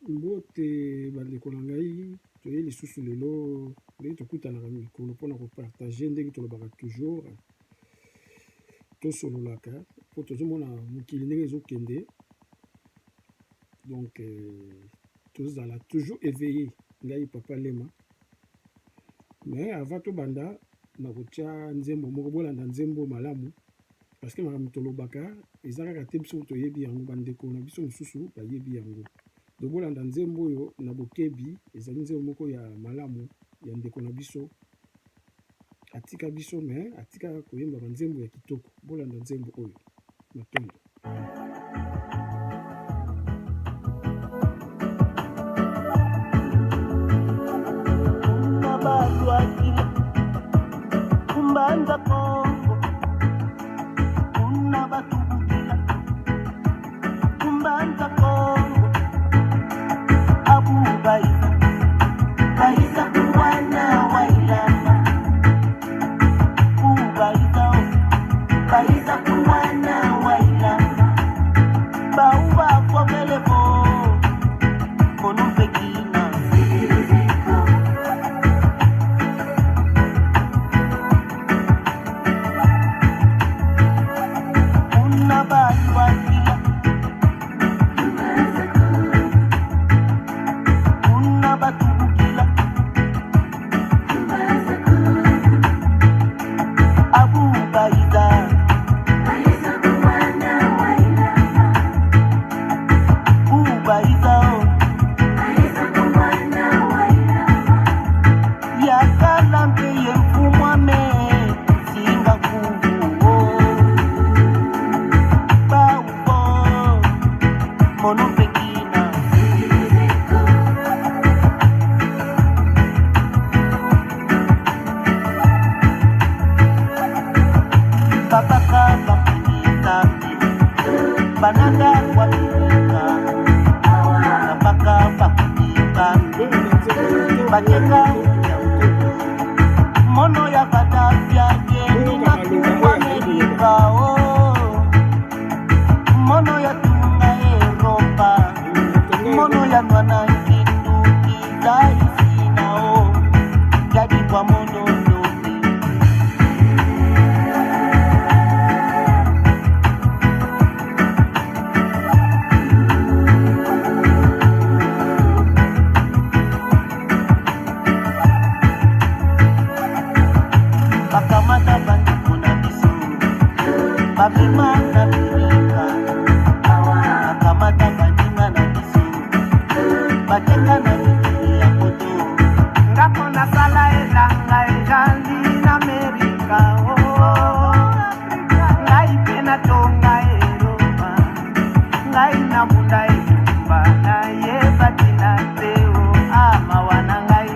Mbote bandeko na ngai toye lisusu lelo ndenge tokutanaka mikolo mpona kopartage ndenge tolobaka toujours tosololaka mpo tozomona mokili ndenge ezokende, donc tozala toujours éveillé ngai papa Lema. Mais avant tobanda na kotia nzembo moko bolanda nzembo malamu parce que makambo tolobaka eza kaka te biso toyebi yango, bandeko na biso mosusu bayebi yango. Donc bolanda nzembo oyo na bokebi ezali nzembo moko ya malamu ya ndeko na biso atika biso, mais atika koyemba banzembo ya kitoko. Bolanda nzembo oyo matondo. Kumbanza Kongo kuna batubukila kumbanza Kongo Abu Baisa kuwana wailama Baisa kuwana wailama Bauba kwa melebo Konupekina mono ya Gaddafi na kuwa Amerika mono ya tunga Europa mono ya mwana kitu kizaisi nao jadi kwa mono Babima na birika Akamata bandinga na bisu Bateka na bikini ya koto Ngako na sala elanga ejali na Amerika Ngai pena tonga Europa Ngai na munda ejumba Na yeba tina teo Ama wana ngai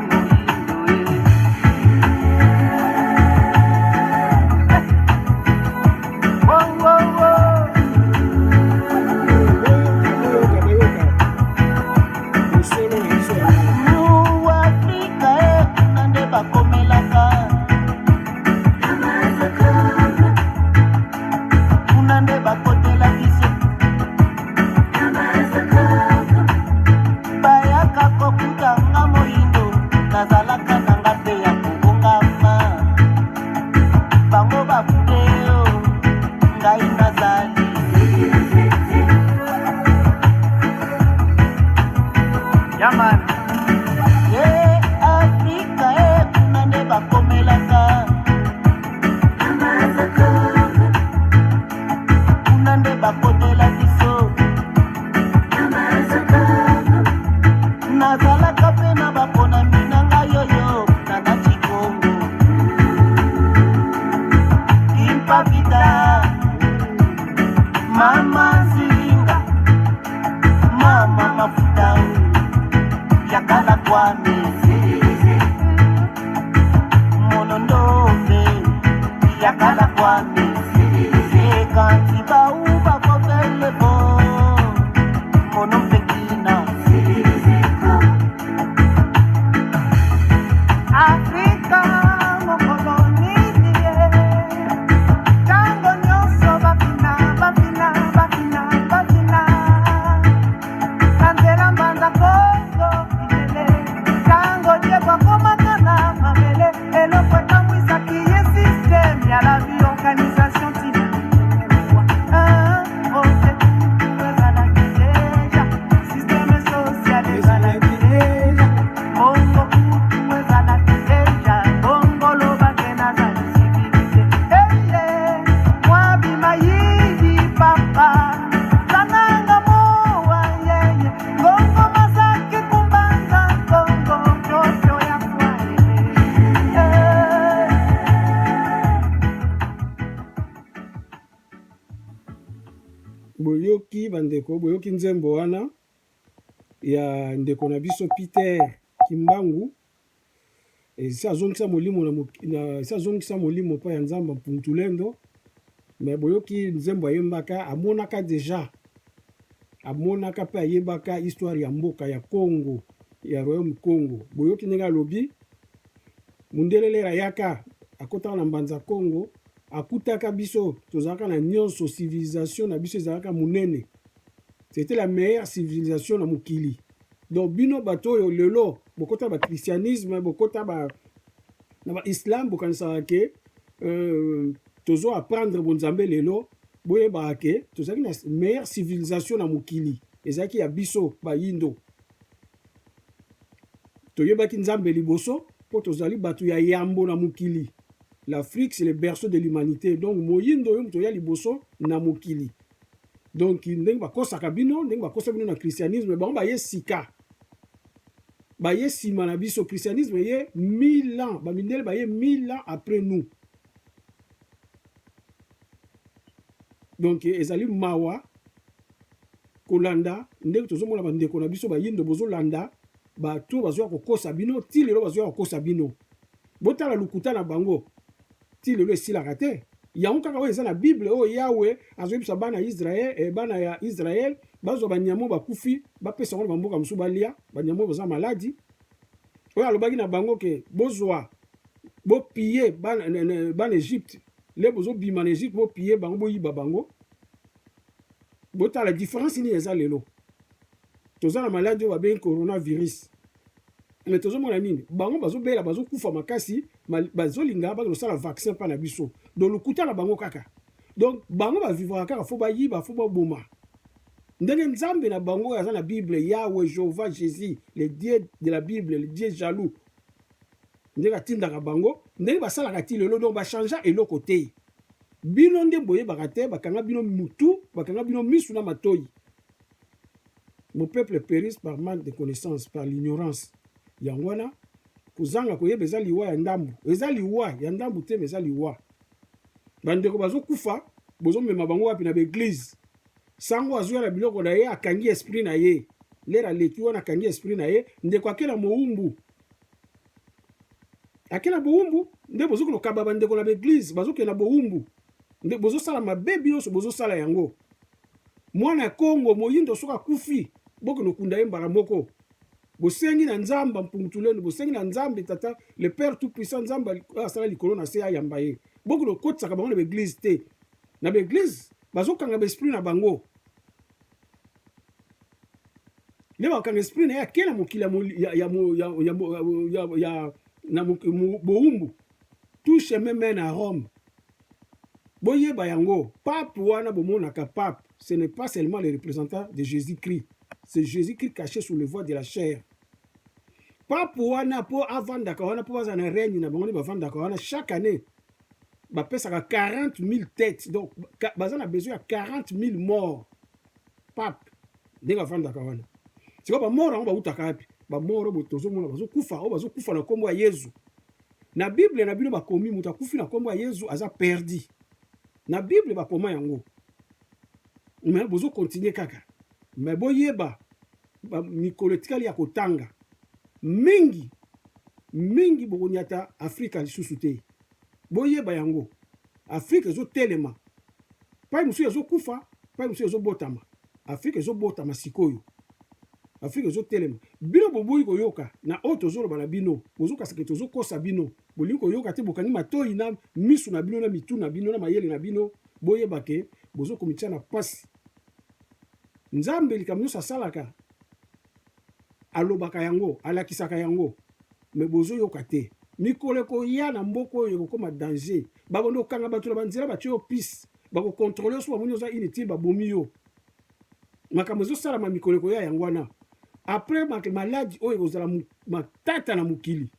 mohindo Mama zinga, mama mafuta yakala kwa mezi monondobe yakala kwa mezi kanti bauba kobele bo monopekina Afrika mokoloni tango nyoso bafina Kanzera mbanda Kongo Kinele Kango Diego Komatana Mamele Eloko Tambwisaki ye système ya la vie organisation tina système social ezalaki deja Kongo kutu ezalaki deja Kongo lobake nazali civilisé eye mwabima yidi papa zananga mowa yeye Kongo masaki kumbanza Kongo nyosho ya boyoki bandeko boyoki nzembo wana ya ndeko na biso Peter Kimbangu esi azongisa molimo mpa ya nzambe mpuntulendo me boyoki nzembo ayembaka amonaka deja amonaka mpe ayebaka histoire ya mboka ya Congo ya Royaume Congo boyoki ndenge alobi mundelelera yaka akotaka na mbanza Congo akutaka biso tozalaka na nyonso civilisation na biso ezalaka munene c'était la meilleure civilisation na mokili donc bino bato oyo lelo bokota ba christianisme bokota na ba islam bokanisaka ke tozo apprendre bonzambe lelo boyebaka ke tozalaki na meilleure civilisation na mokili ezalaki ya biso bayindo toyebaki nzambe liboso mpo tozali bato ya yambo na mokili. L'Afrique, c'est le berceau de l'humanité. Donc, moyindo yo muto ya liboso na mokili. Donc, ndenge bakosaka bino, ndenge bakosa bino na christianisme, bango baye sika. Baye sima na biso christianisme ye 1000 ans, bamindele baye 1000 ans après nous. Donc, ezali mawa kolanda, ndenge tozomona bandeko na biso bayindo bozolanda, bato bazoya kokosa bino, ti lelo bazoya kokosa bino. Botala lukuta na bango. Ti lelo esilaka te yango kaka oyo eza na bible oyo yawe azoyebisa bana Israel bana ya Israel bazwa banyamo bakufi bapesa ngo bamboka mosusu balia banyamo baza maladi oyo alobaki na bango ke bozwa bopie bana Egypte le bozobima na Egypte bopie bango boyiba bango botala différence nini eza lelo toza na maladi oyo babengi coronavirus mais tozomona nini bango bazobela bazokufa makasi bazolinga bazosala vaccin mpa na biso donc lokuta na bango kaka donc bango bavivaka kaka fo bayiba fo baboma ndenge nzambe na bango aza na bible Yahweh Jéhovah Jésus le dieu de la bible le dieu jaloux ndenge atindaka bango ndenge basalaka ti lelo donc bachangea eloko te bino nde boyebaka te bakanga bino mutu bakanga bino misu na matoyi mon peuple périsse par manque de connaissance par l'ignorance yango wana kozanga koyeba eza liwa ya ndambu eza liwa ya ndambu te eza liwa bandeko bazokufa bozomema bango wapi na baeglise sango azuya na biloko na ye akangi esprit na ye lera leki wana akangi esprit na ye ndeko akela moumbu akela boumbu nde bozokokaba bandeko na baeglise bazokela boumbu nde bozosala mabe binoso bozosala yango mwana ya Kongo moyindo soka akufi bokokunda ye mbala moko bosengi na nzamba mpungutulendo bosengi na nzambe tata le père tout puissant nzamba asala likolo na se ayamba ye bokolo kotsaka bango na baeglise te na baeglise bazokanga baesprit na bango le bakanga esprit na ye akela mokili na boumbu tout chemin mène à Rome boyeba yango pape wana bomonaka pape ce n'est pas seulement le représentant de Jésus-Christ c'est Jésus-Christ caché sous le voile de la chair. Pape wana po avandaka wana po baza na règne na bango nde bavandaka wana chaque année bapesaka 40 000 têtes donc baza na besoin ya 40 000 morts pape ndenge avandaka wana sikoyo bamort yango bautaka wapi bamort oyo tozomona bazokufa oyo bazokufa na nkombo ya Yesu na bible na bino bakomi moto akufi na nkombo ya Yesu aza perdi na bible bakoma yango me bozokontinue kaka me boyeba mikolo etikali ya kotanga mingi bokoniata Afrika lisusu te boyeba yango Afrika ezotelema pai mosusu ezokufa pai mosusu ezobotama Afrika ezobotama sikoyo Afrika ezotelema bino boboyi koyoka na oyo tozoloba na bino bozokasaka tozokosa bino bolingi koyoka te bokangi matoyi na misu na bino na mitu na bino na mayele na bino boyeba ke bozokomitia na pasi nzambe likambo nyonso asalaka alobaka yango alakisaka yango me bozoyoka te mikolo ekoya na mboka oyo ekokoma danger babondo okanga bato na banzela batie yo pise bakokontrole so bamoni oza inutile babomi yo makambo ezosalama mikolo ekoya yango wana après maladi oyo ekozala matata na mokili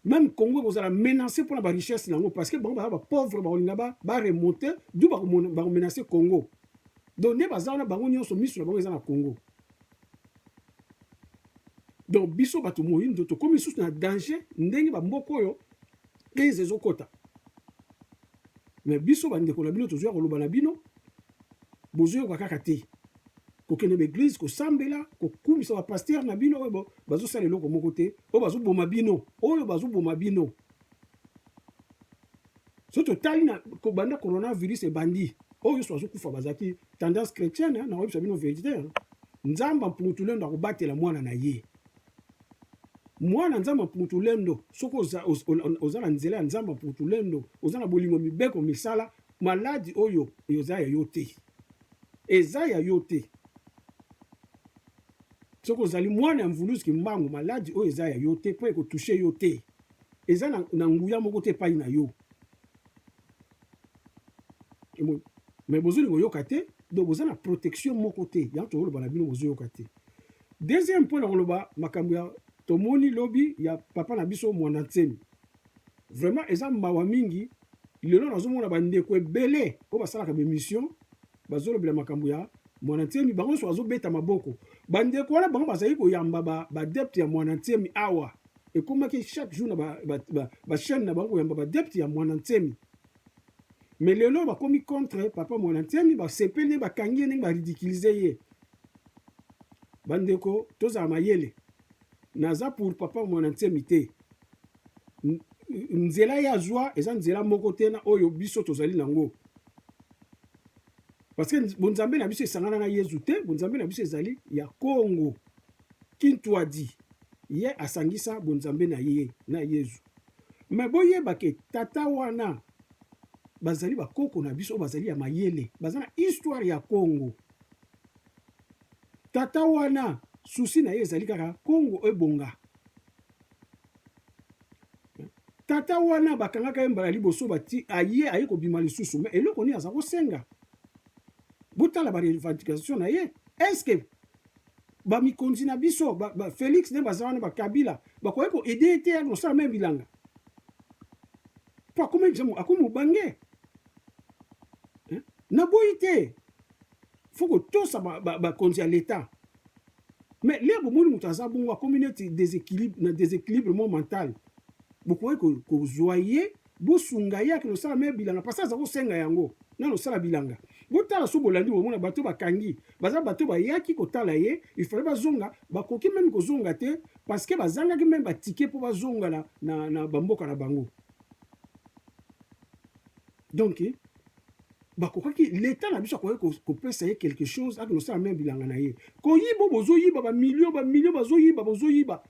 même Congo ekozala menacé mpona barichesse nango parce que bango baza bapauvre bakolinga baremonte du bakomenace Congo donc nde baza wana bango nyonso miso na bango eza na Congo. Donc biso bato moyindo tokomi lisusu na danger ndenge bamboka oyo crise ezokota mais biso bandeko na bino tozoya koloba na bino bozoyoka kaka te kokende baeglise kosambela kokumisa bapaster na bino oyo bazosala eloko moko te oyo bazoboma bino so totali na kobanda coronavirus ebandi oyo so bazokufa bazaki tendance chrétienne na oyebisa bino vérité nzambe mpungutulendo akobatela mwana na ye mwana nzambe mpungutulendo soki oza na nzela ya nzambe mpungutulendo oza na bolingo mibeko misala maladi oyo eza ya yo te eza ya yo te soki ozali mwana ya mvuluzuki mbangu maladi oyo eza ya yo te mpo ekotushe yo te eza na nguya moko te epai na yo me bozolinga oyoka te donc boza na protection moko te yango tokoloba na bino bozoyoka te. Deuxième point na koloba makambo ya tomoni lobi ya papa na biso mwana ntsemi vraiment eza mawa mingi lelo nazomona bandeko ebele oyo basalaka bemission bazolobela makambo ya mwana ntsemi bango nyonso bazobeta maboko bandeko wana bango bazali koyamba badepte ya mwana ntsemi awa ekomaki chaque jour na bachaîne na bango koyamba badepte ya mwana ntsemi mais lelo bakomi contre papa mwana ntsemi basepeli bakangi ye ndenge baridikilize ye bandeko tozala mayele naza pour papa mwana ntsemi te nzela ya zwa eza nzela moko te na oyo biso tozali nango parce que bonzambe na biso esangana na Yesu te bonzambe na biso ezali ya Congo kintu adi ye asangisa bonzambe na ye na Yesu mais boyeba ke tata wana bazali bakoko na biso bazali ya mayele bazana histoire ya Congo tata wana susi na ye ezali kaka Congo ebonga tata wana bakangaka ye mbala liboso bati aye kobima lisusu mais eloko ni aza kosenga botala barevendication na ye est-ce que bamikonzi na biso Félix nde baza wana bakabila bakoki koede te nosala me bilanga po akomi mobange naboyi te fo kotosa bakonzi ya leta mais le bomoni moto aza bongo akomi neti déséquilibrement mental bokoki kozwa ye bosunga ye ake nosala me bilanga parce aza kosenga yango na nosala bilanga botala so bolandi bomona bato bakangi baza bato bayaki kotala ye ifale bazonga bakoki meme kozonga te parce que bazangaki meme batike mpo bazonga na bamboka na bango donc bakokaki leta na biso akoki kopesa ye quelque chose ake nosala meme bilanga na ye koyiba bozoyiba bamilio bozoyiba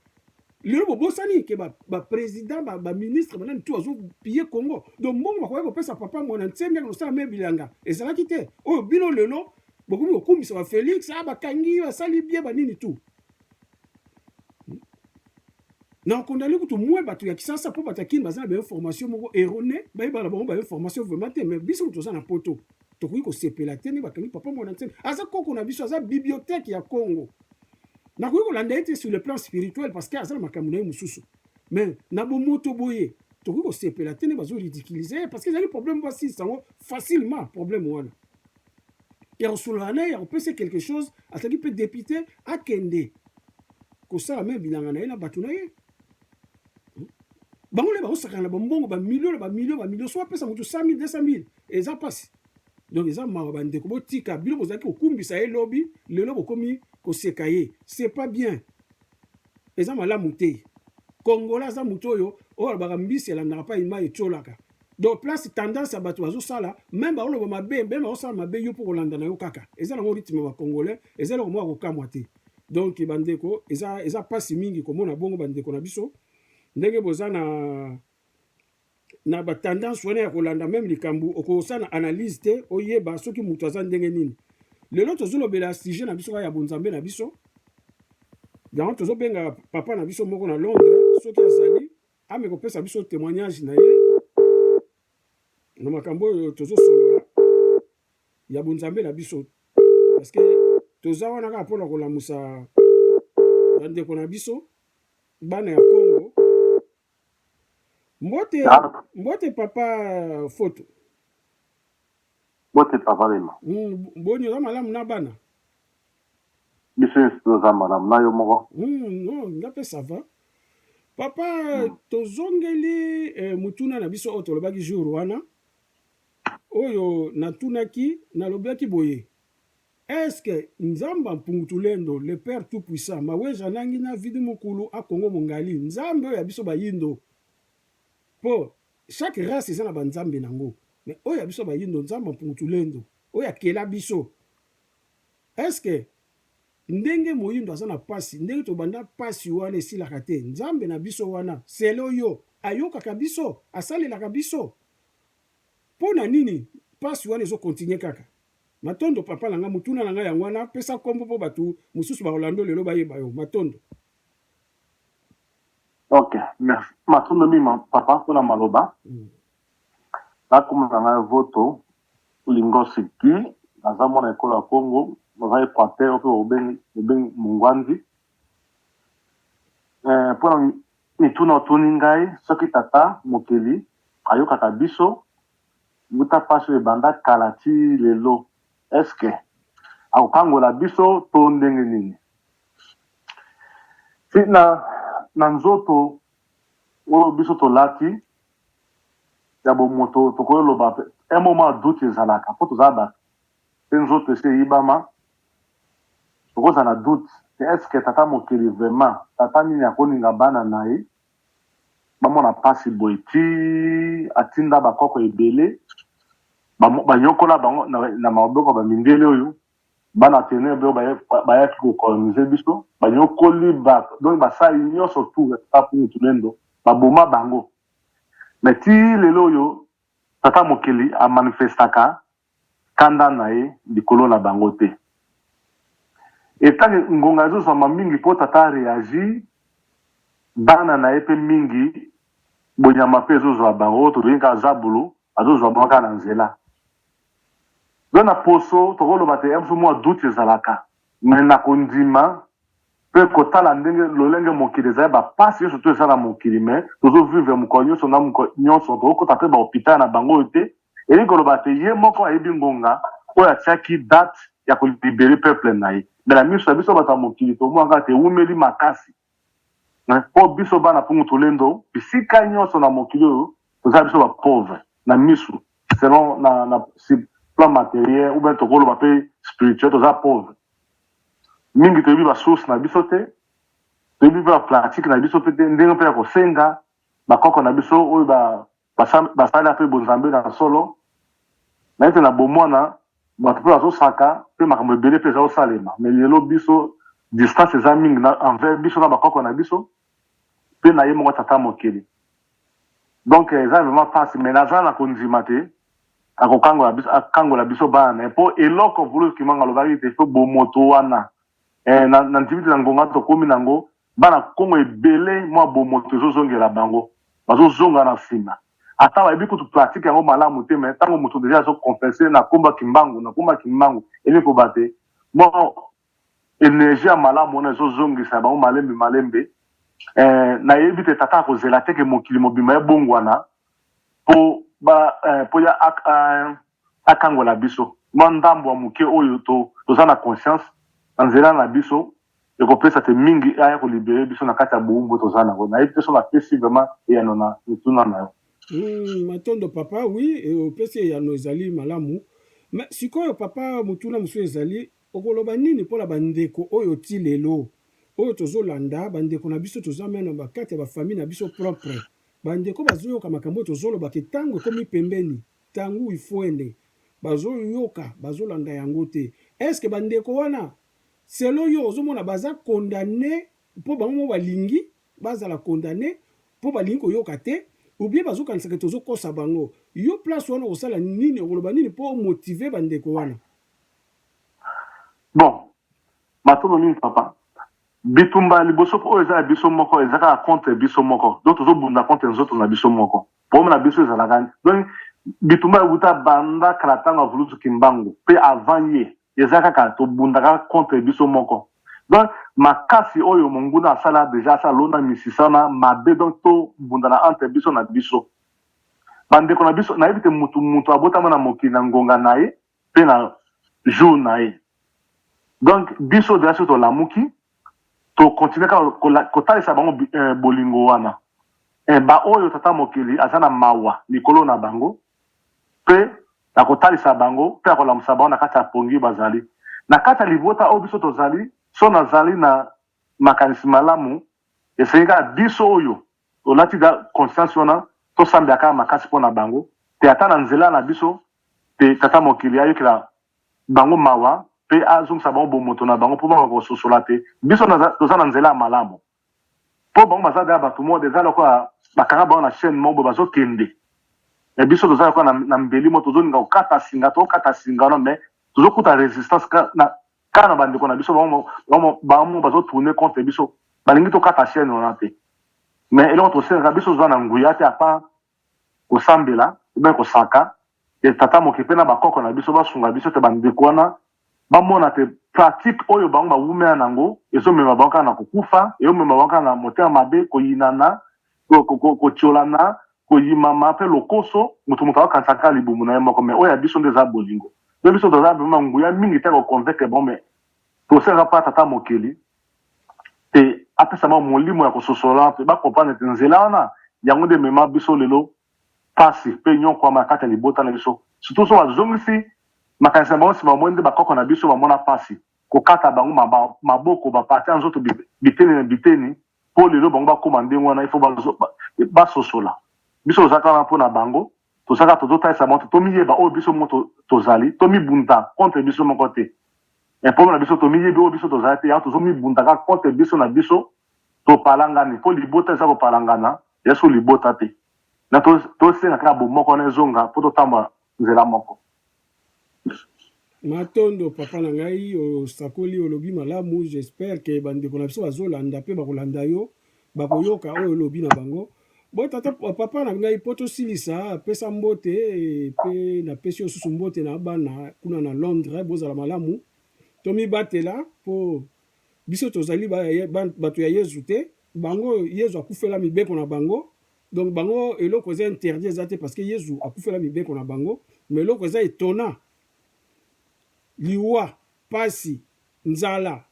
lelo bobosani ke baprésident baministre banani tu azopille Congo donc mbongo bakoki kopesa papa mwana ntsemi ake nosala me bilanga ezalaki te oyo bino lelo bokomi kokumisa bafélix bakangi basali bie banini tu na okondali kutu mwe bato ya kisasa mpo bato akini baza na bainformation moko erroné bayeba na bango bainformation vraiment te mais biso moto oza na poto tokoki kosepela te nde bakangi papa mwana ntsemi aza koko na biso aza bibliothèque ya Congo nakoki kolanda ye te sur le plan spirituel parce que aza na makambo na ye mosusu mais na bomoto boye tokoki kosepela te nde bazoridiculize parce que ezali problème basilisa yango facilement problème wana ya kosolola na ye ya kopesa quelque chose azalaki mpe député akende kosala me bilanga na ye na bato na ye bango le bakosakana na bambongo bamilio so apesa moto 100 000 200 000 eza pasi donc eza mawa bandeko botika bino bozalaki kokumbisa ye lobi lelo bokomi koseka ye c'est pas bien eza malamu te kongola aza moto oyo alobaka mbisi elandaka pa ima etiolaka donc place tendance ya bato bazosala même baoloba mabe mpe baosala mabe yo mpo kolanda na yo kaka eza nango rythme bakongolais eza eloko moko kokamwa te donc bandeko eza pasi mingi komona bongo bandeko na biso ndenge boza na batendance wana ya kolanda même likambo okosala analyse te oyeba soki moto aza ndenge nini lelo tozolobela sujet na biso kaka ya bonzambe na biso donc tozobenga papa na biso moko na Londres soki azali ame kopesa biso témoignage na ye na makambo oyo tozosolola ya bonzambe na biso parce que toza wana kaka mpona kolamusa bandeko na biso bana ya Congo. Mbote papa Foto. Mbote papa Lema. Boni oza malamu na bana. Biso oza malamu na yo moko. Non, ngape ça va. Papa tozongeli mutuna na biso oyo tolobaki jour wana. Oyo natunaki nalobaki boye. Est-ce que Nzamba Mpungutulendo, le Père Tout-Puissant, maweja nangi na vidi mukulu a Congo mongali, Nzambe ya biso bayindo. Po chaque race eza na banzambe nango. Mais oya biso bayindo Nzamba Mpungutulendo, oya kela biso. Est-ce que ndenge moyindo aza na pasi, ndenge to banda pasi wana esilaka te, Nzambe na biso wana, selo yo ayokaka biso, asalelaka biso. Po na nini pasi wana ezo continue kaka? Matondo papa langa mutuna langa yango wana pesa kombo po batu mususu ba Rolando lelo bayeba yo Matondo. OK, merci. Matondo mi papa pona maloba. Na kuma langa voto ulingosi ki naza na ekola Congo, naza Equateur pe obeng mungwanzi. Pona mituna tuni ngai soki tata mokeli ayokaka biso muta paso e banda kalati lelo. Est-ce que akokangola biso to ndenge nini? Si na nzoto oyo biso tolati ya bomoto tokoyoloba un moment doute ezalaka po tozala bato pe nzoto esi eyibama tokozala na doute est-ce que tata mokeli vraiment tata nini akoninga bana na ye bamona pasi boye ti atinda bakoko ebele banyokola bango na maboko bamindele oyo bana tene be bayaki kokolonize biso banyokoli bato donc basali nyonso tu tata Mpungutulendo baboma bango. Mais ti lelo oyo tata mokeli amanifestaka kanda na ye likolo na bango te. Etange ngonga ezozwama mingi mpo tata reagi bana na ye mpe mingi bonyama mpe ezozwa bango oyo tolinga Zabulu azozwa mwaka na nzela. Dona poso tokoloba te emso mwa doute ezalaka me na kondima mpe kotala ndenge lolenge mokili ezali bapasi nyonso to eza na mokili me tozovivre mokolo nyonso na mokolo nyonso tokokota mpe bahôpital na bango oyo te elingi koloba te ye moko ayebi ngonga oyo atiaki date ya kolibere peuple na ye me na miso ya biso bato ya mokili tomwaka te ewumeli makasi mpo biso bana Mpungutulendo bisika nyonso na mokili oyo tozala biso bapauvre na miso selon na plan matériel ou bien tokoloba mpe spirituel toza pauvre mingi toyebi basource na biso te toyebi mpe bapratique na biso mpe te ndenge mpe ya kosenga bakoko na biso oyo basali mpe bonzambe na solo na ete na bomwana bato mpe bazosaka mpe makambo ebele mpe eza kosalema mais lelo biso distance eza mingi envers biso na bakoko na biso mpe na ye moko tata mokeli. Donc eza vraiment pasi mais naza na kondima te akokangola biso bana na ye mpo eloko vulu kimanga alobaki te fo bomoto wana na ntiviti na ngonga tokomi nango bana Kongo ebele mwa bomoto ezozongela bango bazozonga na nsima ata bayebi kutu pratique yango malamu te me ntango moto deja azokompense na komba kimbangu elingi koba te mwa energie ya malamu wana ezozongisa bango malembe nayebi te tata akozela teke mokili mobima ebongwana po ya akangola biso mwa ndambo ya moke oyo toza na conscience na nzela na biso ekopesa te mingi aya kolibere biso na kati ya bowumbu toza nango nayebi te so napesi vraiment eyano na mituna na yo. Matondo papa oui opesi eyano ezali malamu mais sikoyo papa mutuna mosusu ezali okoloba nini mpola bandeko oyo ti lelo oyo tozolanda bandeko na biso toza mena bakati ya bafamille na biso propre bandeko bazoyoka makambo tozolobaka ntango ekomi pembeni ntango ifuende bazoyoka bazolanda yango te. Est-ce que bandeko wana selo yo ozomona baza condamné mpo bango balingi bazala condamné mpo balingi koyoka te ou bien bazokanisaka tozokosa bango yo place wana kosala nini okoloba nini mpo motive bandeko wana? Bon matono mingi papa bitumba liboso po eza biso moko ezaka contre biso moko donc tozobunda contre nzoto na biso moko problème na biso ezalaka donc bitumba euta banda kala ntango avulusu kimbangu mpe avant ye eza kaka tobundaka contre biso moko donc makasi oyo monguna asala deja asala londa misisa na mabe donc tobundana entre biso na biso bandeko na biso nayebi te mutu abotama na mokili na ngonga na ye mpe na jour na ye donc biso deja so tolamuki tokontinue kaka kotalisa bango bolingo wana baoyo tata mokili aza na mawa likolo na bango mpe na kotalisa bango mpe akolamusa bango na kati ya pongi bazali na kati ya libota oyo biso tozali so nazali na makanisi malamu esengi kaka biso oyo tolati da conscience wana tosambela kaka makasi mpo na bango te ata na nzela na biso te tata mokili ayokela bango mawa mpe azongisa bango bomoto na bango mpo bango kososola te biso toza na nzela ya malamu mpo bango baza deya bato moko eza lokola bakanga bango na chaîne moko boye bazokende me biso toza lokola na mbeli moko tozolinga kokata singa tokokata singa wana me tozokuta résistance kaka na bandeko na biso bango bazotourne contre biso balingi tokata chaîne wana te me eloko tosenga biso toza na nguya te apa kosambela ube kosaka tata moke mpe na bakoko na biso basunga biso te bandeko wana bamona te pratique oyo bango bawumela nango ezomema bango kaka na kokufa ezomema bango kaka na motema mabe koyinana kotiolana koyimama mpe lokoso moto akokanisa kaka libumu na ye moko me oyo ya biso nde eza bolingo nde biso toza vraimen nguya mingi te koconvaincre bango me tosenga mpa tata mokeli te apesa bango molimo ya kososola mpe bakomprendre te nzela wana yango nde emema biso lelo pasi mpe nyokwama kati ya libota na biso surtout so bazongisi makanisi na bango nsima bamoni nde bakoko na biso bamona pasi kokata bango maboko baparti ya nzoto biteni na biteni mpo lelo bango bakóma ndenge wana ifo basosola biso tozalaka wana mpo na bango tozalaka tozotalisa bango tomiyeba oyo biso moko tozali tomibunda contre biso moko te problème na biso tomiyebi oyo biso tozali te yango tozomibundaka contre biso na biso topalangani mpo libota eza kopalangana eza so libota te na tosenga kaka bomoko wana ezonga mpo totambola nzela moko matondo papa na ngai osakoli olobi malamu j'espère ke bandeko na biso bazolanda mpe bakolanda yo bakoyoka oyo olobi na bango bo tata papa na ngai mpo tosilisa apesa mbote mpe napesi yo susu mbote na bana kuna na Londres bozala malamu tomibatela mpo biso tozali bato ya yezu te bango yezu akufela mibeko na bango donc bango eloko eza interdit eza te parce que yezu akufela mibeko na bango mais eloko eza etona liwa pasi nzala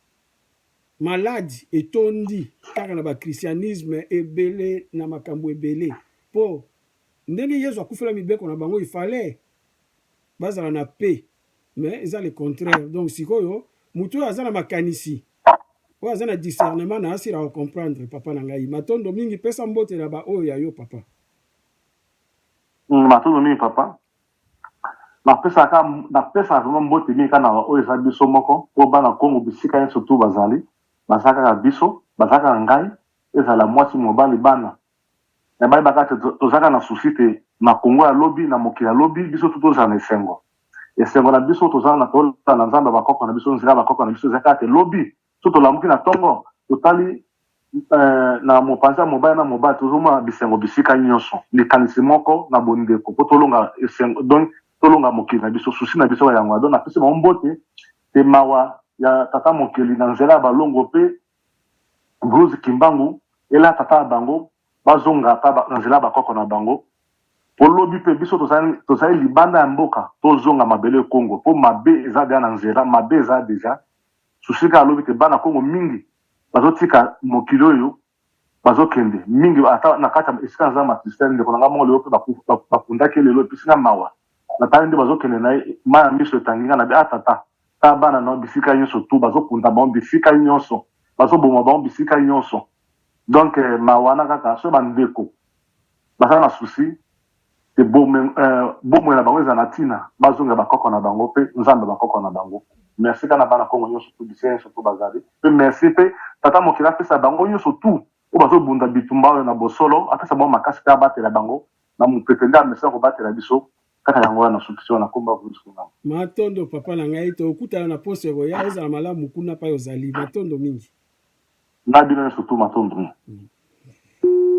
maladi etondi kaka na bakristianisme ebele na makambo ebele mpo ndenge yezu akufela mibeko na bango ifale bazala na paix mais eza le contraire donc sikoyo mutu oyo aza na makanisi oyo aza na discernement na asila kocomprendre papa na ngai matondo mingi pesa mbote na baoyo ya yo papa matondo mingi papa napesaka vraiment mbote mingi kaka na oyo eza biso moko mpo bana kongo bisika nyonso tu bazali baza kaka biso baza kaka ngai ezala mwasi mobali bana na bayebaka te tozalaka na susi te na kongo ya lobi na mokili ya lobi biso tu tozala na esengo na biso tozala na tolala na nzambe bakoko na biso nzela bakoko na biso eza kaka te lobi so tolamuki na ntongo totali na mopanzi ya mobali na mobali tozomona bisengo bisika nyonso likanisi moko na bondeko mpo tolonga esengo donc tolonga mokili na biso susi na biso bayango donc napesi bango mbote te mawa ya tata mokeli na nzela ya balongo mpe blues kimbangu ela tata ya bango bazonga pa na nzela ya bakoko na bango po lobi mpe biso tozali libanda ya mboka tozonga mabele kongo mpo mabe eza deja na nzela mabe eza deja susi kaka lobi te bana kongo mingi bazotika mokili oyo bazokende mingi ata na kati ya esika naza makristiane ndeko na nga moko lelo mpe bakundaki lelo episinga mawa natali nde bazokende na ye ma ya miso etangi nga na be atata ta bana na bisika nyonso tu bazokunda bango bisika nyonso bazoboma bango bisika nyonso donc mawana kaka so bandeko baza na susi te bomoi na bango eza na ntina bazonga bakoko na bango mpe nzambe bakoko na bango merci kana bana kongo nyonso tu bisika nyonso tu bazali mpe merci mpe tata mokili apesa bango nyonso tu oyo bazobunda bitumba oyo na bosolo apesa bango makasi mpe abatela bango na mopepende amesana kobatela biso kaka yango wana solution na komba vulisukungama matondo papa na ngai tokutana na pose roya ezala malamu kuna pa ozali matondo mingi na bino surtout matondre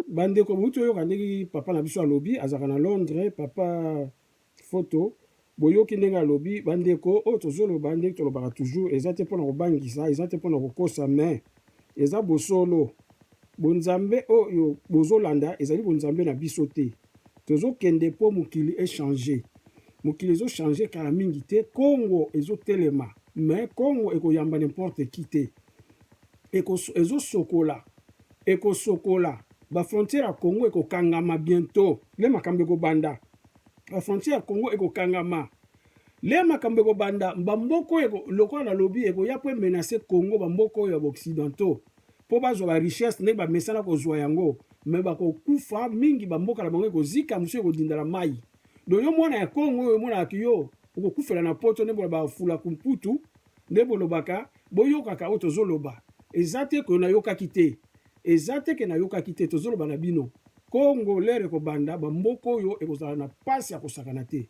bandeko mutu oyo kandeki papa na biso alobi azaka na Londres papa photo boyoki ndenge alobi bandeko oyo tozoloba ndenge tolobaka toujours eza te mpona kobangisa eza te mpona kokosa mais eza bosolo bonzambe oyo bozolanda ezali bonzambe na biso te tozokende mpo mokili echange mokili ezochange kala mingi te Congo ezotelema mais Congo ekoyamba n'importe qui te ezosokola ekosokola bafrontière ya Congo ekokangama bientôt le makambo ekobanda bafrontière ya Congo ekokangama le makambo ekobanda bamboko lokola na lobi ekoya mpo emenace Congo bamboko oyo ya baoccidentaux mpo bazwa barichesse ndenge bamesana kozwa yango me bakokufa mingi bamboka na bango ekozika mosu ekodindala mai donc yo mwana ya Congo oyo emonaka yo okokufela na poto nde bola bafula kumputu nde bolobaka boyokaka oyo tozoloba eza te koyo nayokaki te eza te ke nayokaki te tozoloba na bino Congo lere ekobanda bamboka oyo ekozala na pasi ya kosakana te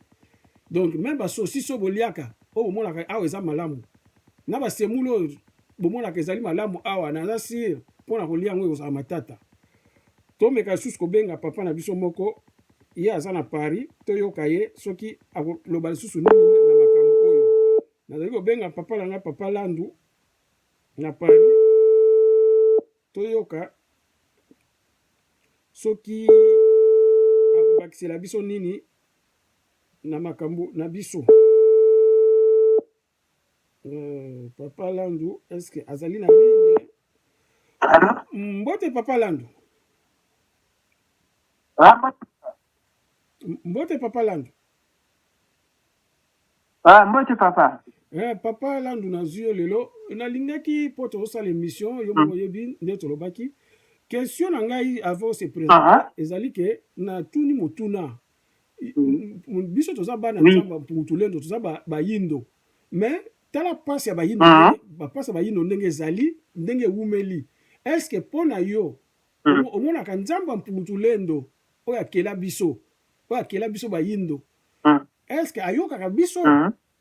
donc même basosiso boliaka oyo bomonaka awa eza malamu na basemulu oyo bomonaka ezali malamu awa naza sire mpona kolia yango ekozala matata tomeka lisusu kobenga papa na biso moko ye aza na Paris toyoka ye soki akoloba lisusu nini na makambo oyo nazali kobenga papa nanga papa Landu na Paris toyoka soki akobakisela biso nini na makambo na biso papa Landu est-ce que azali na ligne mbote papa Landu mbote papa Landu mbote papa papa Landu nazwi yo lelo nalingaki mpo tozosala émission yo moko oyebi nde tolobaki question na ngai avant se présenter ezali ke na tuni motuna biso toza bana nzamba mputulendo toza bayindo mais tala pasi ya bayindo bapasi ya bayindo ndenge ezali ndenge ewumeli est-ce que mpo na yo omonaka nzamba mputulendo oyo akela biso bayindo est-ce que ayokaka biso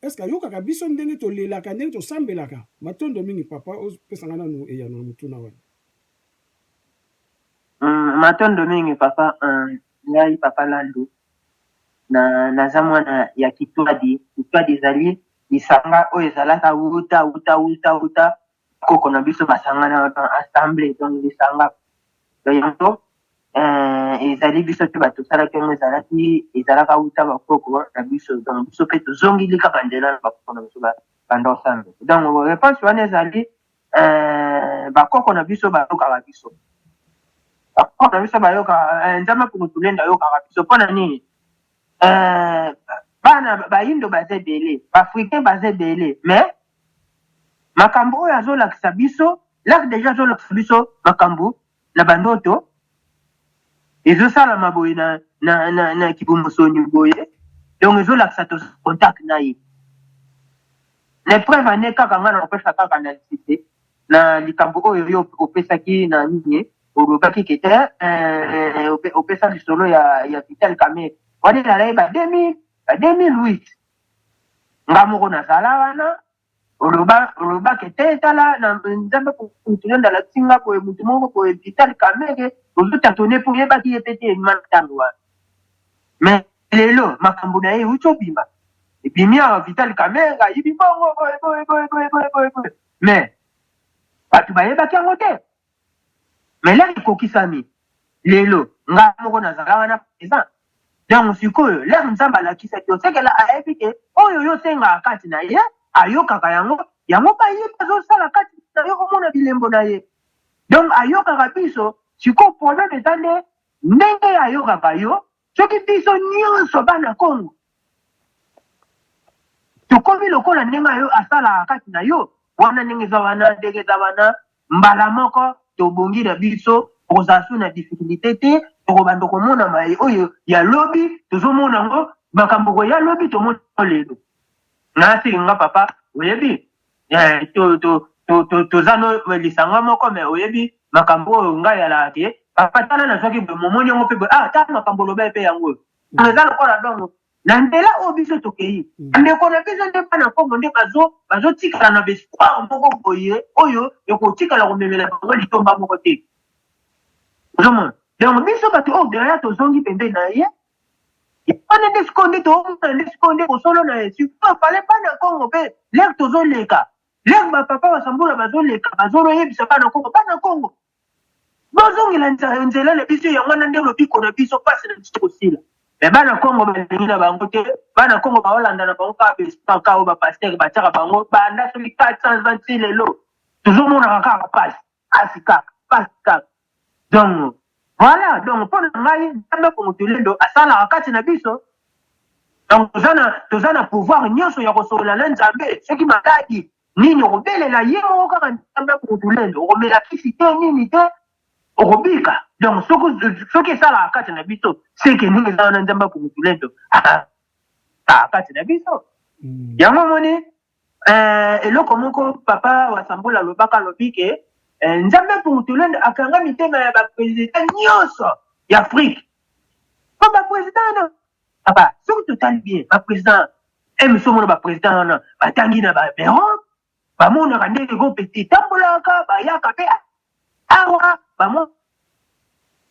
est-ce que ayokaka biso ndenge tolelaka ndenge tosambelaka matondo mingi papa opesanga nanu eyano na motuna wana matondo mingi papa ngai papa Landu naza mwana ya kitwadi ezali lisanga oyo ezalaka uta koko na biso basangana assemblée donc lisanga yango ezali biso te bato salaki yango ezalaka uta bakoko na biso donc biso mpe tozongili kaka nzela na bakoko na biso banda osambe donc réponse wana ezali bakoko na biso bayokaka biso bakoko na biso bayokaka nzambe pungutulenda ayokaka biso mpona nini bana bayindo baza ebele baafricain baza ebele mais makambo oyo azolakisa biso lak deja azolakisa biso makambo na bandoto ezosalama boye na kibomosoni boye donc ezolakisa to contact na ye na preuve ane kaka nga na opesa kaka na lisite na likambo oyo yo opesaki na nini olobaki kete opesa lisolo ya Vital Kamerhe wana ezalaki ba 2008 nga moko nazala wana olobaki te tala na nzambe kutulenda lakisi nga boye mutu moko boye Vital Kamerhe ozotatone mpo yebaki ye pete enima ntango wana mais lelo makambo na ye euti obima ebimi awa Vital Kamerhe ayibi bongo boye mais bato bayebaki yango te mais lere ekokisami lelo nga moko nazala wana présent donc sikoyo lere nzambe alakisaki osekela ayebi ke oyo yosengaka kati na ye ayokaka yango baye bazosala kati na ye komona bilembo na ye donc ayokaka biso sikoyo problème eza nde ndenge ayokaka yo soki biso nyonso bana Congo tokomi lokola ndenge ayo asalaka kati na yo wana ndenge eza wana ndenge eza wana mbala moko tobongi na biso okozala su na difficulté te tokobanda komona maye oyo ya lobi tozomona ngo makambo ya lobi tomona lelo nasilinga papa oyebi toza no lisanga moko me oyebi makambo oyo ngai yalaka te papa tala nazwaki boye momoni yango mpe boye tala makambo loba mpe yango eza lokola dongo na nzela oyo biso tokei ndeko na biso nde mpa na kongo nde bazotikala na bespoir moko boye oyo ekotikala komemela bango litomba moko te ozomona donc biso bato oyo derrière tozongi pembe na ye wana nde sikoyo nde toomona nde sikoyo nde kosolo na ye sikoyo fale mpa na kongo mpe lere tozoleka lere bapapa basambula bazoleka bazoloyebisa mpa na kongo bozongela nzela na biso yango wana nde lobiko na biso mpasi na biso kosila me bana kongo balingi na bango te bana kongo baolanda na bango kaka oyo bapaster batiaka bango banda soki 420 ti lelo tozomonaka kaka pasi kaka donc voilà donc mpo na ngai nzambe kongotolendo asalaka kati na biso donc toza na pouvoir nyonso ya kosolola na nzambe soki maladi nini okobelela ye moko kaka nzambe kongotolendo okomela kisi te nini te okobika donc soki esalaka kati na biso seke ndenge eza wana nzambe akongotolendo kati na biso yango moni eloko moko papa wasambula alobaka alobi ke nzambe akongotolendo akanga mitema ya bapresident nyonso ya afrique po bapresident wana papa soki totali bien bapresident emiso mona bapresident wana batangi na baeurope bamonaka ndenge kopeti etambolaka bayaka mpe awa bango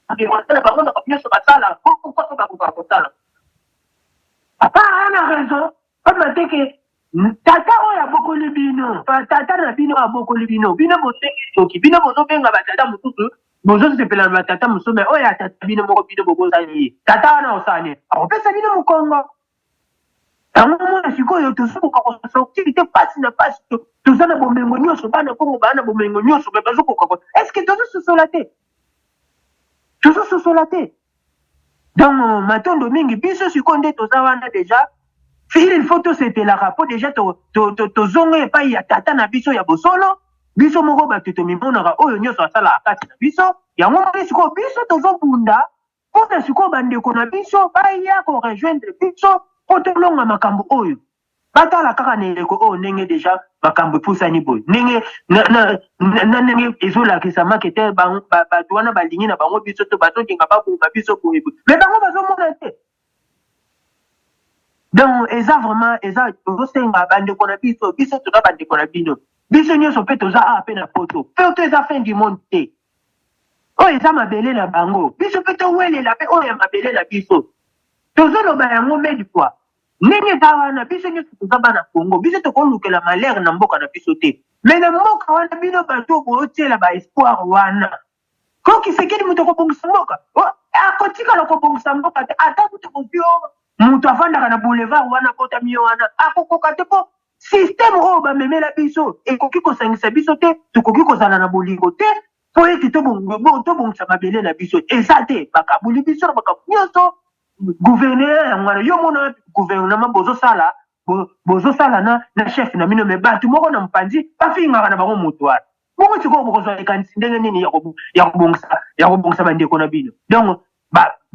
bango nyonso basala kokoso bakoka kosala papa ana raison papa teke tata oyo abokoli bino tata na bino abokoli bino bosengi soki bino bozobenga batata mosusu bozosepela na batata mosusu me oyo atata bino moko bino bobosani ye tata wana osani akopesa bino mokongo yango mona sikoyo tozokoka kosortiri te pasi na pasi toza na bomengo nyonso bana kongo baa na bomengo nyonso me bazokoka estce tozososola te donc matondo mingi biso sikoyo nde toza wana deja il faut tosepelaka mpo deja tozonga epai ya tata na biso ya bosolo biso moko bato tomimonaka oyo nyonso asalaka kati na biso yango moni sikoyo biso tozobunda mpo na sikoyo bandeko na biso baya korejoindre biso mpo tolonga makambo oyo batala kaka na eleko oyo ndenge deja makambo epusani boye ndenge ndenge ezolakisama te bato wana balingi na bango biso to bazolinga baboma biso boye me bango bazomona te donc eza vraiment eza tozosenga bandeko na biso toza bandeko na bino biso nyonso mpe toza awa mpe na poto eza fin du monde te oyo eza mabele na bango biso mpe towelela mpe oyo ya mabele na biso tozoloba yango medi fois ndenge eza wana biso nyonso toza bana kongo biso tokolukela malere na mboka na biso te me na mboka wana bino bato bootiela baespoir wana ko Kisekedi moto akobongisa mboka akotikala kobongisa mboka te ata moto kozwi moto avandaka na boulevard wana kotami yo wana akokoka te mpo systeme oyo bamemela biso ekoki kosangisa biso te tokoki kozala na bolingo te mpo ete tobongisa mabele na biso eza te bakabuli biso na makambo nyonso gouverneur yango wana yo mona gouvernement bozosala na chef na bino me bato moko na mopanzi bafingaka na bango moto wana moko sikoyo bokozwa ekanisi ndenge nini ya kobongisa bandeko na bino donc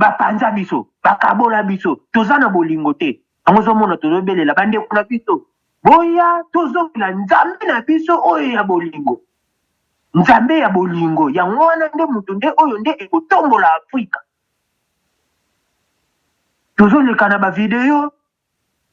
bapanza biso bakabola biso toza na bolingo te yango ozomona tozobelela bandeko na biso boya tozongela nzambe na biso oyo ya bolingo nzambe ya bolingo yango wana nde moto nde oyo nde ekotombola afrika tozoleka na bavideo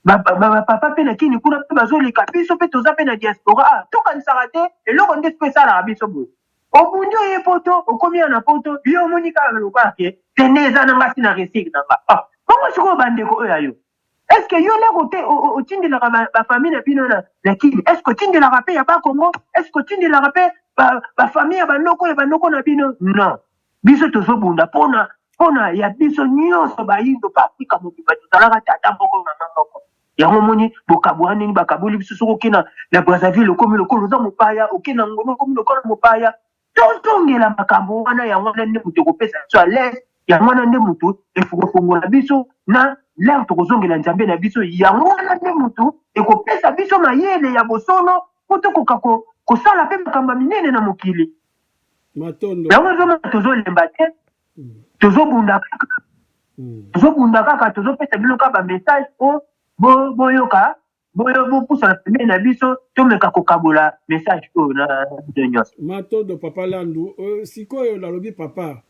bapapa mpe na kini kuna mpe bazoleka biso mpe toza mpe na diaspora tokanisaka te eloko nde siko esalaka biso boye obundi oye poto okomi ya na poto yo omoni kaka lokake tende eza na ngasi na resik na nga bongo sikoyo bandeko oyo ayo estce yo leko te otindelaka bafamille na bino na kini estce otindelaka mpe ya bakongo estce otindelaka mpe bafamille ya bandoko na bino non biso tozobunda mpona ya biso nyonso bayindo baafrika mobimba tozalaka tata moko mama moko yango moni bokabwa nini bakaboli biso soki okina na brazzaville okomi lokolo oza mopaya okina ngoma okomi lokolo mopaya tozongela makambo wana yango wana nde moto ekopesa biso alese yango wana nde moto efokofongola biso na lere tokozongela nzambe na biso yango wana nde moto ekopesa biso mayele ya bosolo mpo tokoka kosala mpe makambo minene na mokili yango ezomona tozolemba te tozobunda kaka tozopesa bino kaka bamessage po boyoka bopusana pembeni na biso tomeka kokabola message oyo na biso nyonso matondo papa Landu sikoyo nalobi papa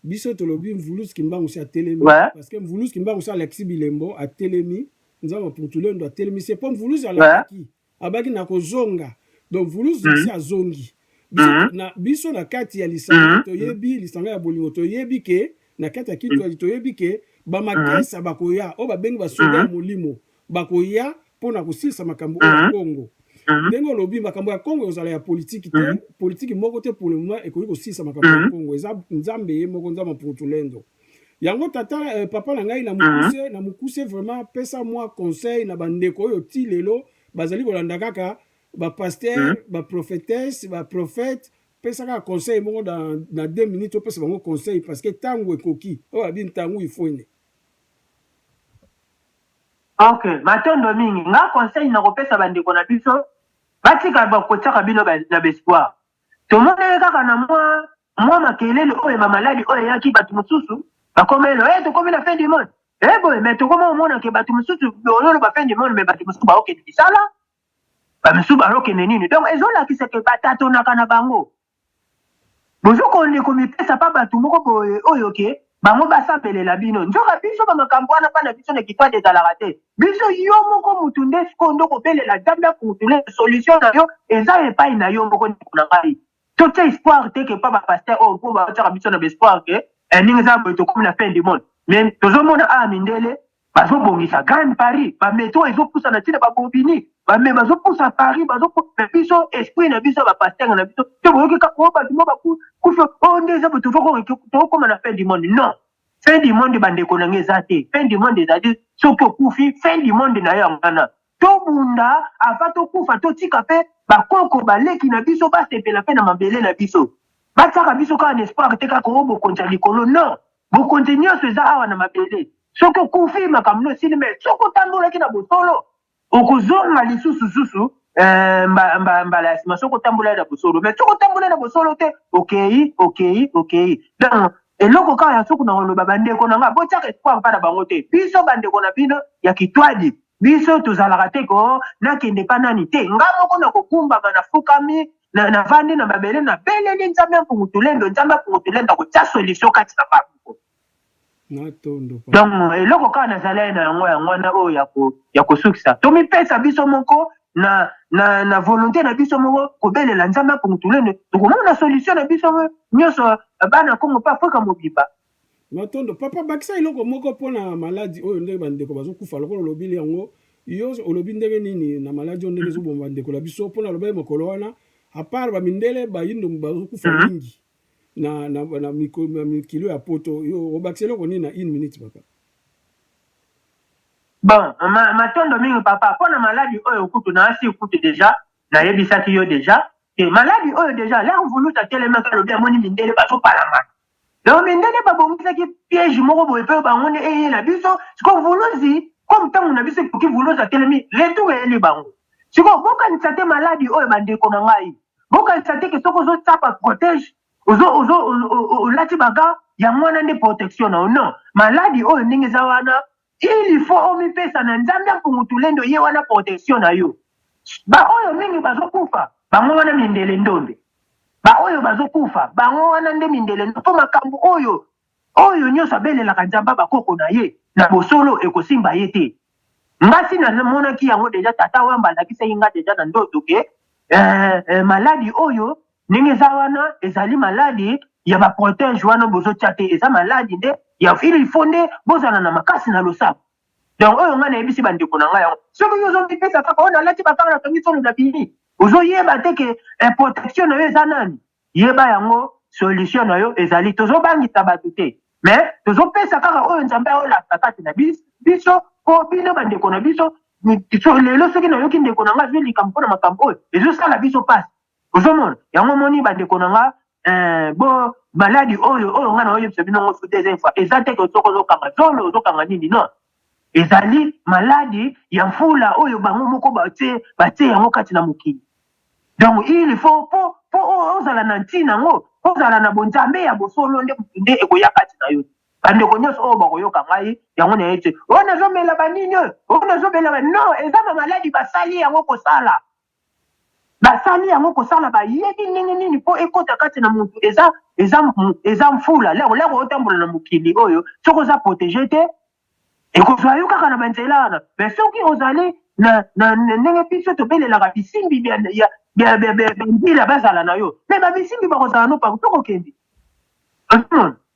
biso tolobi Mvuluzi Kimbangu si atelemi parce que Mvuluzi Kimbangu si Alexis Bilembo atelemi nzama Pungutulendo atelemisi po mvuluzi alakaki abaki na kozonga donc mvuluzi si azongi biso na kati ya lisanga toyebi lisanga ya bolingo toyebi ke na kati ya kitu toyebi ke bamakesa bakoya o babengi basoda ya molimo bakoya pona kosilisa makambo ya Kongo ndenge olobi makambo ya Kongo ezala ya politiki te politiki moko te pour le moment ekoki kosilisa makambo ya Kongo eza nzambe ye moko nzama Pungutulendo yango tata papa na ngai na mukuse vraiment pesa moi conseil na bandeko oyo ti lelo bazali kolanda kaka ba pasteur ba prophétesse ba prophète pesa kaka conseil moko na 2 minutes pesa bango conseil parce que tango ekoki o abi tango ifone. Ok, matondo mingi nga conseil na kopesa bandeko na biso batika ba kotsaka bino na bespoir tomone kaka na moi makelele oyo ba maladi oyo yaki batu mususu bakomelo tokomi na fin du monde boy mais tokoma omona ke batu mususu ololo ba fin du monde mais batu mususu baokende bisala bamisusu balokende nini donc ezolakisa ke batatonaka na bango bozokonde komipesa pa batu moko boye oyo ke bango basapelela bino nzoka biso bamakambo wana mpa na biso na kitwade ezalaka te biso yo moko mutu nde sikondo kobelela nzambe akutule solution na yo eza epai na yo moko ndeko na ngai totia espoir te ke pa bapaster oyo mpo baotiaka biso na bespoir ke ndenge eza boye tokomi na fin du monde mais tozomona mindele bazobongisa grande Paris bametro ezopusa na ntina babobini bazopusa Paris bazopusa biso esprit na biso bapaster na biso te boyoki kaka o bato mo bakufa nde eza boye tokokoma na fin du monde non fin du monde bandeko na ngai eza te fin du monde ezali soki okufi fin du monde na yo ngana tobunda ava tokufa totika mpe bakoko baleki na biso basepela mpe na mabele na biso batiaka biso kaka na espoir te kaka o bokonzi ya likolo non bokonzi nyonso eza awa na mabele soki okufi makambo esili me soki otambolaki na bosolo okozonga lisusususu mbala ya nsima soki otambolaki na bosolo me soki otambolaki na bosolo te okei donc eloko kaka ya suku na koloba bandeko na nga botiaka espoir mpa na bango te biso bandeko na bino ya kitwadi biso tozalaka te ko nakende mpa nani te nga moko na kokumbama nafukami navandi na mabele na beleli nzambe ya Pungutulendo nzambe ya Pungutulendo akotia solution kati na babuko donc eloko kaka nazali na yango wana oyo ya kosukisa tomipesa biso moko na volonté na biso moko kobelela nzambe ya Pungutulendo tokomona solution na biso nyonso bana Kongo mpe Afrika mobimba matondo papa bakisa eloko moko mpona maladi oyo ndenge bandeko bazokufa lokola olobili yango yo olobi ndenge nini na maladi oyo ndenge ezoboma bandeko na biso mpona alobai mokolo wana apart bamindele bayindo bazokufa mingi na mikilo ya poto yo obakisa eloko nini na 1 minute papa bon matondo mingi papa mpona maladi oyo kutu na asi kutu deja nayebisaki yo deja maladi oyo deja la vuluta telemaka alobi amoni mindele bazopalama donc mindele babongisaki piège moko boye mpe bango eyela biso siko vuluzi comme ntango na biso ekoki vuluzi atelemi retour eyeli bango siko bokanisa te maladi oyo bandeko na ngai bokanisa te ke soki ozotapa protège olati baga yango wana nde protection na yo non maladi oyo ndenge eza wana il faut omipesa na nzambe ya Pungutulendo ye wana protection na yo baoyo mingi bazokufa bango wana mindele ndombe baoyo bazokufa bango wana nde mindele mpo makambo oyo nyonso abelelaka nzambe bakoko na ye na bosolo ekosimba ye te ngasi namonaki yango deja tata wamba alakisaki nga deja na ndoto ke maladi oyo ndenge eza wana ezali maladi ya baprotège wana bozotia te eza maladi nde il faut nde bozala na makasi na losambo donc oyo nga nayebisi bandeko na ngai yango soki yo ozomipesa kaka oyo nalati bakaka nakangi solo na bini ozoyeba te ke protection na yo eza nani yeba yango solution na yo ezali tozobangisa bato te mais tozopesa kaka oyo nzambe ayolakisa kati na biso po bino bandeko na biso lelo soki nayoki ndeko na nga azolika mpona makambo oyo ezosala biso pasi ozomona yango moni bandeko na nga bo maladi oyo nga na oyebisa bino ngo sute eza fois eza te ke soko ozokanga zolo ozokanga nini non ezali maladi ya mfula oyo bango moko batie yango kati na mokili donc il faut po ozala na ntina yango ozala na bonzambe ya bosolo nde ekoya kati na yo bandeko nyonso oyo bakoyoka ngai yango na ye te oyo nazomela banini oyo nazobela non eza na maladi basali yango kosala bayebi ndenge nini mpo ekota kati na motu eza mfula lero otambola na mokili oyo soki oza protege te ekozwa yo kaka na banzela wana mais soki ozali na ndenge biso tobelelaka bisimbi mbila bazala na yo me babisimbi bakozala no partout kokende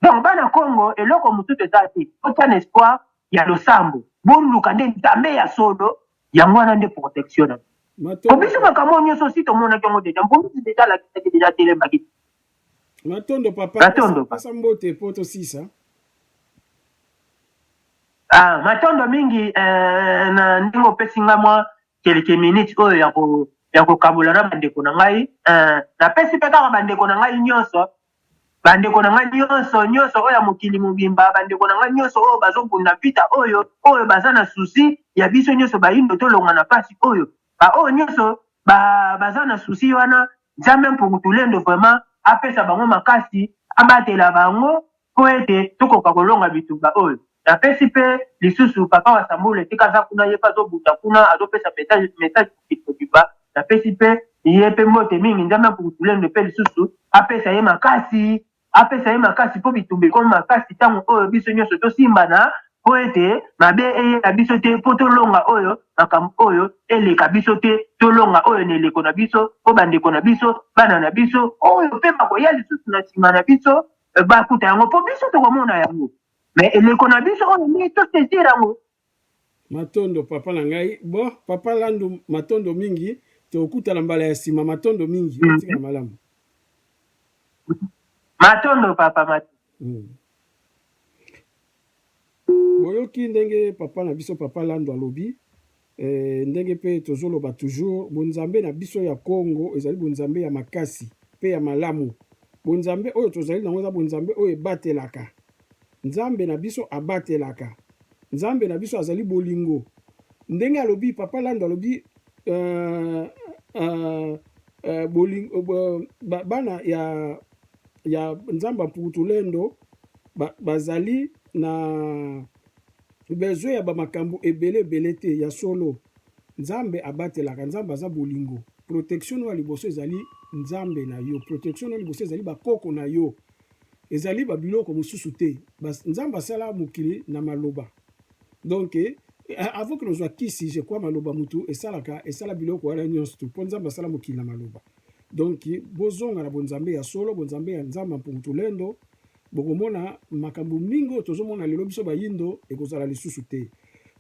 donc bana Congo eloko mosusu eza te otya na espoir ya losambo boluka nde nzambe ya solo yango wana nde protection na obiso makambo nyonso si tomonaki yango deja mbonisi deja lakisaki deja telembaki Matondo papa pasa mbote poto sisa. Matondo mingi na ndingo pesinga mwa quelques minutes oyo ya kokabula na bandeko na ngai na pesi pe kaka bandeko na ngai nyonso oyo ya mokili mobimba bandeko na ngai nyonso oyo bazobunda vita oyo baza na susi ya biso nyonso bayindo tolonga na pasi oyo oyo nyonso baza na susi wana nzambe mpungutulendo vraiment apesa bango makasi abatela bango po ete tokoka kolonga bitumba oyo napesi mpe lisusu papa wa Sambule tika aza kuna ye mpe azobunda kuna azopesa message kobiba napesi mpe ye mpe mbote mingi nzambe mpungutulendo mpe lisusu apesa ye makasi mpo bitumba ekomi makasi ntango oyo biso nyonso tosimbana po ete mabe eyela biso te mpo tolonga oyo makambo oyo eleka biso te tolonga oyo na eleko na biso mpo bandeko na biso bana na biso oyo mpe bakoya lisusu na nsima na biso bakuta yango mpo biso tokomona yango mais eleko na biso oyo mingi tosesir yango Matondo papa na ngai bo papa landu matondo mingi tokutana mbala ya nsima matondo mingi tika malamu matondo papa matondo boyoki ndenge papa na biso papa landu alobi ndenge pe tozoloba toujours bonzambe na biso ya Congo ezali bonzambe ya makasi pe ya malamu bonzambe oyo tozali nango eza bonzambe oyo ebatelaka nzambe na biso abatelaka nzambe na biso azali bolingo ndenge alobi papa landu alobi bolingo bana ya nzamba mpungutulendo bazali na besoin ya bamakambo ebele te ya solo nzambe abatelaka nzambe aza bolingo protection wa liboso ezali nzambe na yo protection wa liboso ezali bakoko na yo ezali babiloko mosusu te nzambe asala mokili na maloba donc avant que nous kisi je crois maloba mutu esala biloko wana nyonso tu mpo nzambe asala mokili na maloba donc bozonga na bonzambe ya solo bonzambe ya nzambe mpungutulendo bokomona makambo mingi oyo tozomona lelo biso bayindo ekozala lisusu te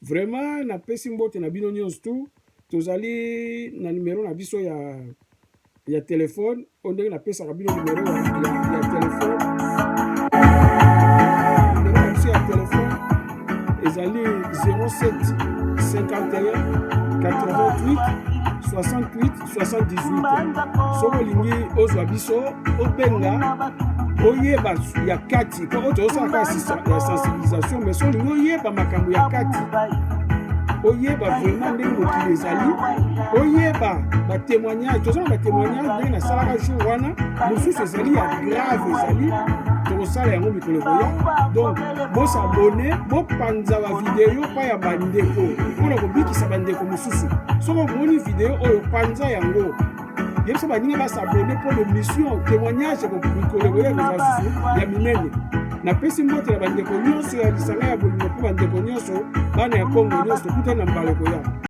vraiment napesi mbote na bino nyonso tu tozali na numero na biso ya telefone oyo ndenge napesaka bino numero ya telefone numero na biso ya telefone ezali 07 51 88 68 78 soko olingi ozwa biso obenga oyeba ya kati po oyo tozosalaka ya sensibilisation mais so olingi oyeba makambo ya kati oyeba vraiment ndenge mokili ezali oyeba batémoignage tozala batémoignage ndenge nasalaka jour wana mosusu ezali ya grave ezali tokosala yango mikolo ekoya donc bosabone bopanza bavideo pa ya bandeko mpona kobikisa bandeko mosusu soki omoni video oyo panza yango yebiso baninga basabone mpo de mission témoignage mikolo ekoya ekozala susu ya minene napesi mbote na bandeko nyonso ya lisanga ya bolingo mpo bandeko nyonso bana ya Congo nyonso tokutana na mbala ekoya